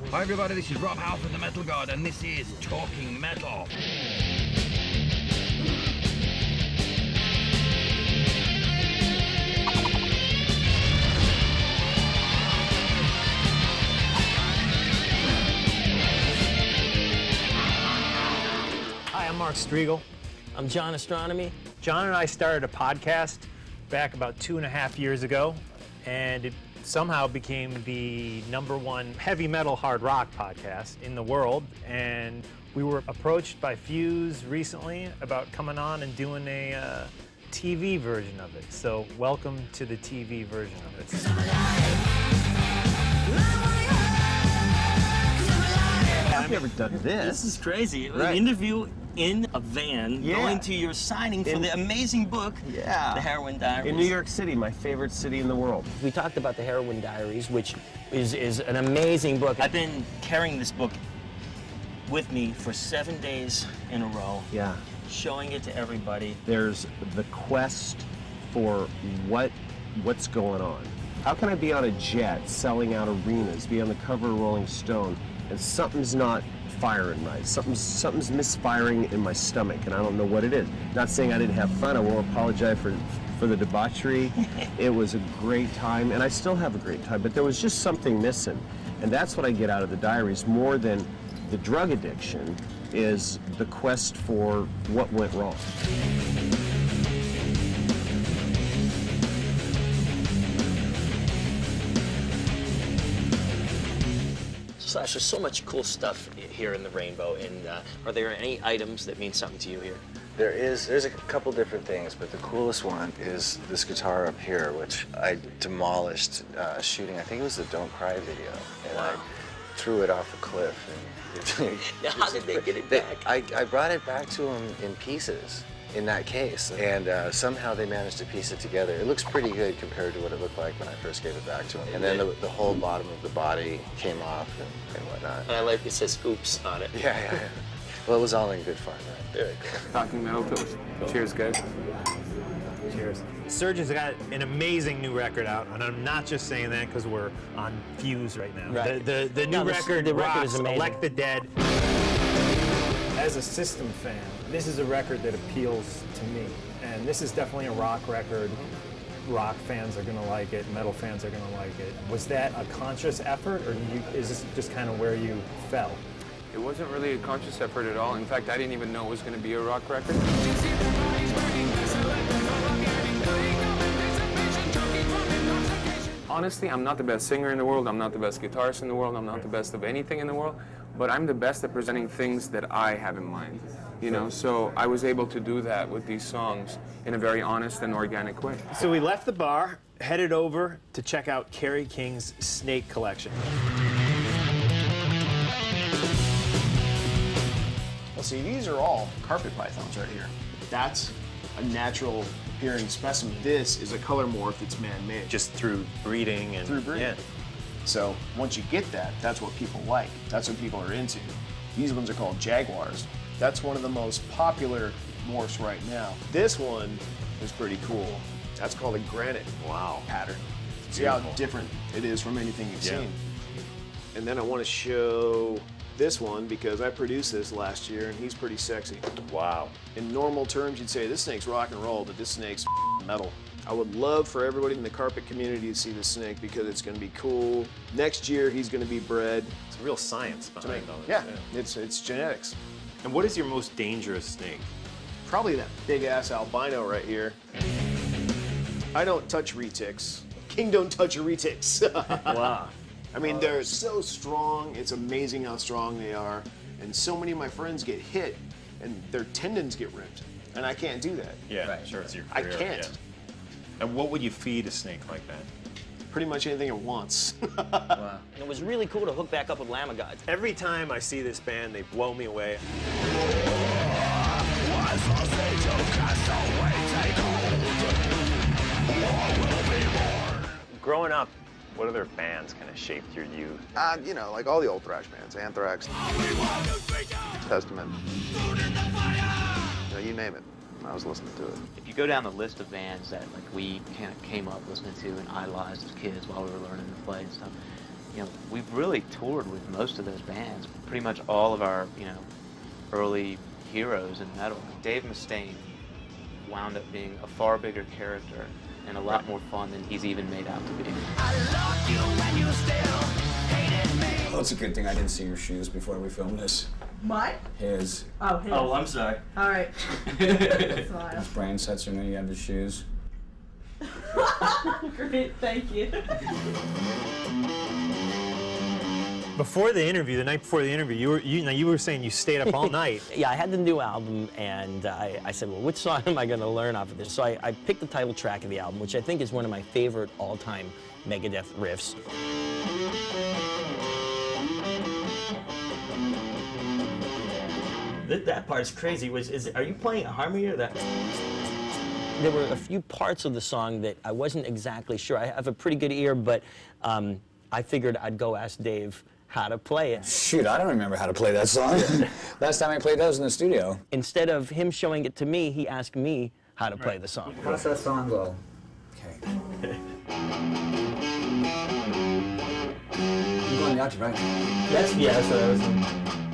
Hi everybody, this is Rob Howe from the Metal God, and this is Talking Metal. Hi, I'm Mark Striegel. I'm John Astronomy. John and I started a podcast back about 2.5 years ago, and it somehow became the #1 heavy metal hard rock podcast in the world. And we were approached by Fuse recently about coming on and doing a TV version of it. So welcome to the TV version of it. I've never done this. This is crazy. Right. An interview in a van going to your signing for the amazing book, The Heroin Diaries. In New York City, my favorite city in the world. We talked about The Heroin Diaries, which is an amazing book. I've been carrying this book with me for 7 days in a row. Yeah. Showing it to everybody. There's the quest for what's going on. How can I be on a jet selling out arenas, be on the cover of Rolling Stone, and something's not firing right? Something's misfiring in my stomach, and I don't know what it is. Not saying I didn't have fun. I won't apologize for the debauchery. It was a great time, and I still have a great time, but there was just something missing. And that's what I get out of the diaries more than the drug addiction, is the quest for what went wrong. Slash, there's so much cool stuff here in the Rainbow, and are there any items that mean something to you here? There's a couple different things, but the coolest one is this guitar up here, which I demolished shooting, I think it was the Don't Cry video, and I threw it off a cliff. And Now, how did they get it back? I brought it back to them in pieces in that case, and somehow they managed to piece it together. It looks pretty good compared to what it looked like when I first gave it back to them. And then the whole bottom of the body came off and whatnot. And I like it says oops on it. Yeah. Well, it was all in good fun, right? Very cool. Talking Metal Toast. Cheers, guys. Cheers. Surge has got an amazing new record out, and I'm not just saying that because we're on Fuse right now. Right. The new record, the record rocks, is amazing. Elect the Dead. As a System fan, this is a record that appeals to me, and this is definitely a rock record. Rock fans are going to like it, metal fans are going to like it. Was that a conscious effort, or is this just kind of where you fell? It wasn't really a conscious effort at all. In fact, I didn't even know it was going to be a rock record. Honestly, I'm not the best singer in the world, I'm not the best guitarist in the world, I'm not the best of anything in the world, but I'm the best at presenting things that I have in mind, you know? So I was able to do that with these songs in a very honest and organic way. So we left the bar, headed over to check out Kerry King's Snake collection. Well, see, these are all carpet pythons right here. That's a natural appearing specimen. This is a color morph that's man-made. Just through breeding and... Through breeding. Yeah. So once you get that, that's what people like. That's what people are into. These ones are called jaguars. That's one of the most popular morphs right now. This one is pretty cool. That's called a granite pattern. See how different it is from anything you've seen. And then I want to show this one because I produced this last year and he's pretty sexy. Wow. In normal terms, you'd say this snake's rock and roll, but this snake's metal. I would love for everybody in the carpet community to see this snake because it's going to be cool. Next year, he's going to be bred. It's real science behind all this. Yeah, it's genetics. And what is your most dangerous snake? Probably that big-ass albino right here. I don't touch retics. King don't touch a retix. Wow. I mean, they're so strong. It's amazing how strong they are. And so many of my friends get hit and their tendons get ripped. And I can't do that. Yeah, right. Sure. It's your I career. can't. Yeah. And what would you feed a snake like that? Pretty much anything it wants. Wow. And it was really cool to hook back up with Lamb of God. Every time I see this band, they blow me away. Growing up, what other bands kind of shaped your youth? You know, like all the old thrash bands, Anthrax, Testament, you know, you name it. I was listening to it. If you go down the list of bands that like we kind of came up listening to and idolized as kids while we were learning to play and stuff, you know, we've really toured with most of those bands. Pretty much all of our, you know, early heroes in metal. Dave Mustaine wound up being a far bigger character and a lot more fun than he's even made out to be. Well, it's a good thing I didn't see your shoes before we filmed this. Mine? His. Oh, his. Oh, I'm sorry. All right. That's fine. His brain sets, and then you have his shoes. Great, thank you. Before the interview, the night before the interview, you were saying you stayed up all night. Yeah, I had the new album, and I said, well, which song am I going to learn off of this? So I picked the title track of the album, which I think is one of my favorite all-time Megadeth riffs. That part's crazy. Are you playing a harmony or that? There were a few parts of the song that I wasn't exactly sure. I have a pretty good ear, but I figured I'd go ask Dave how to play it. Shoot, I don't remember how to play that song. Last time I played that was in the studio. Instead of him showing it to me, he asked me how to play the song. How's that song go? Okay. You're going the octave, right? That's what I was.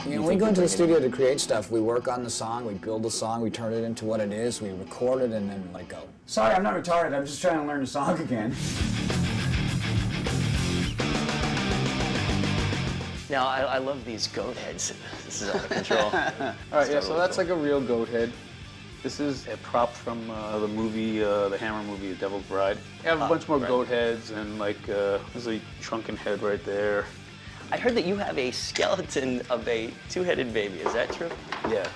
You know, when we go into the studio to create stuff, we work on the song, we build the song, we turn it into what it is, we record it, and then let it go. Sorry, I'm not retarded. I'm just trying to learn the song again. Now, I love these goat heads. This is out of control. All right, yeah, so that's like a real goat head. This is a prop from the movie, the Hammer movie, The Devil's Bride. I have a bunch more goat heads, and like, there's a shrunken head right there. I heard that you have a skeleton of a two-headed baby. Is that true? Yeah.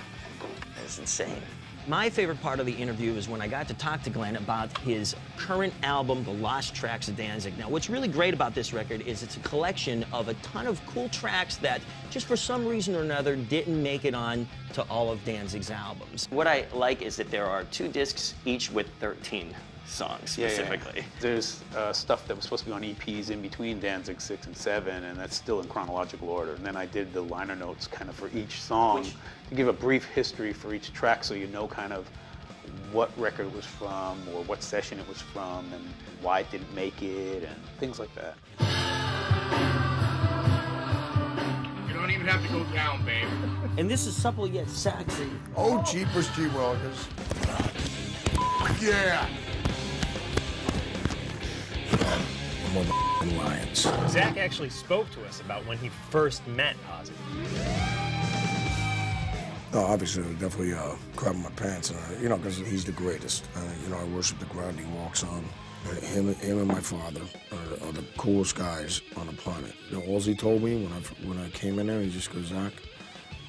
That's insane. My favorite part of the interview is when I got to talk to Glenn about his current album, The Lost Tracks of Danzig. Now, what's really great about this record is it's a collection of a ton of cool tracks that, just for some reason or another, didn't make it on to all of Danzig's albums. What I like is that there are 2 discs, each with 13 songs, specifically. Yeah. There's stuff that was supposed to be on EPs in between Danzig 6 and 7, and that's still in chronological order. And then I did the liner notes kind of for each song to give a brief history for each track so you know kind of what record it was from or what session it was from and why it didn't make it and things like that. You don't even have to go down, babe. And this is supple yet sexy. Oh, jeepers, G-Willikers. Yeah! More lions. Zach actually spoke to us about when he first met Ozzy. Oh, obviously, definitely grabbing my pants, you know, because he's the greatest. You know, I worship the ground he walks on. Him and my father are the coolest guys on the planet. You know, all he told me when I came in there, he just goes, Zach,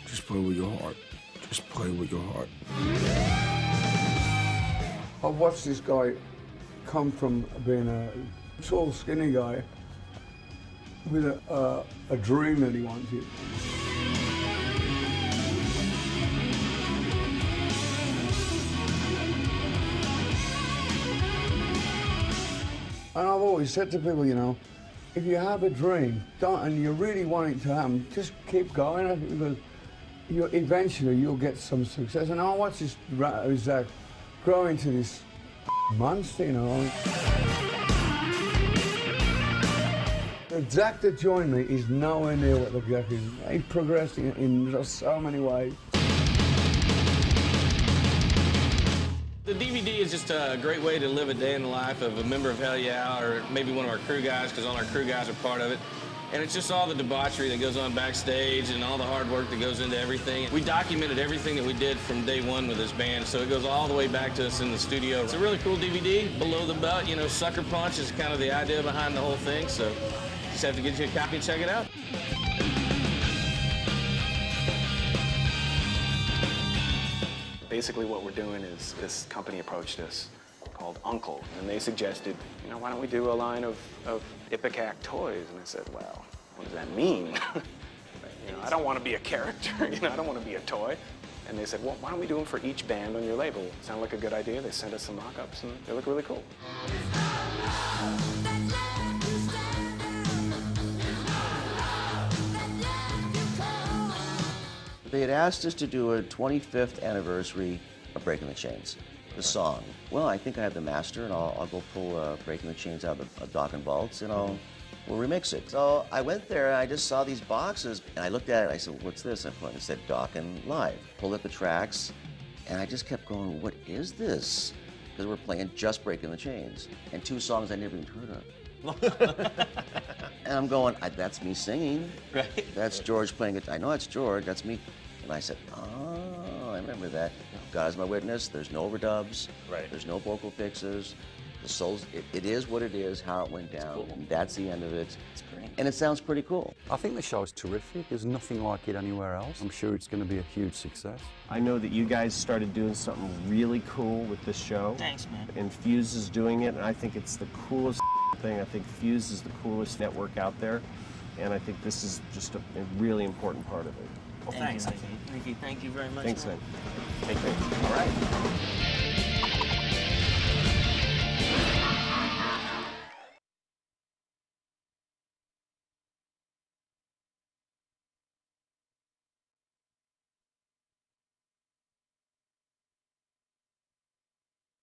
just play with your heart. Just play with your heart. I've watched this guy come from being a tall, skinny guy with a dream that he wanted. And I've always said to people, you know, if you have a dream and you really want it to happen, just keep going at it because eventually you'll get some success. And I watch this Zach grow into this monster, you know. The Zach that joined me is nowhere near what the Zach is. He's progressing in just so many ways. The DVD is just a great way to live a day in the life of a member of Hell Yeah, or maybe one of our crew guys, because all our crew guys are part of it. And it's just all the debauchery that goes on backstage and all the hard work that goes into everything. We documented everything that we did from day one with this band, so it goes all the way back to us in the studio. It's a really cool DVD, below the belt, you know, sucker punch is kind of the idea behind the whole thing, so just have to get you a copy and check it out. Basically what we're doing is this company approached us called Uncle, and they suggested, you know, why don't we do a line of Ipecac toys? And I said, well, what does that mean? You know, I don't want to be a character, you know, I don't want to be a toy. And they said, well, why don't we do them for each band on your label? Sound like a good idea? They sent us some mock-ups, and they look really cool. They had asked us to do a 25th anniversary of Breaking the Chains, the song. Well, I think I have the master, and I'll go pull Breaking the Chains out of the Dock and Vaults, and I'll we'll remix it. So I went there, and I just saw these boxes, and I looked at it, and I said, what's this? I put it, it said Dokken Live. Pulled up the tracks, and I just kept going, what is this? Because we're playing Just Breaking the Chains, and 2 songs I never even heard of. And I'm going, that's me singing. Right. That's George playing it. I know it's George, that's me. And I said, oh, I remember that. God is my witness, there's no overdubs, there's no vocal fixes. The soul's, it is what it is, how it went down, cool. And that's the end of it. It's great. And it sounds pretty cool. I think the show is terrific. There's nothing like it anywhere else. I'm sure it's going to be a huge success. I know that you guys started doing something really cool with this show. Thanks, man. And Fuse is doing it, and I think it's the coolest thing. I think Fuse is the coolest network out there, and I think this is just a really important part of it. Well, thanks. Thank you very much. Thanks, man. Thank you. All right.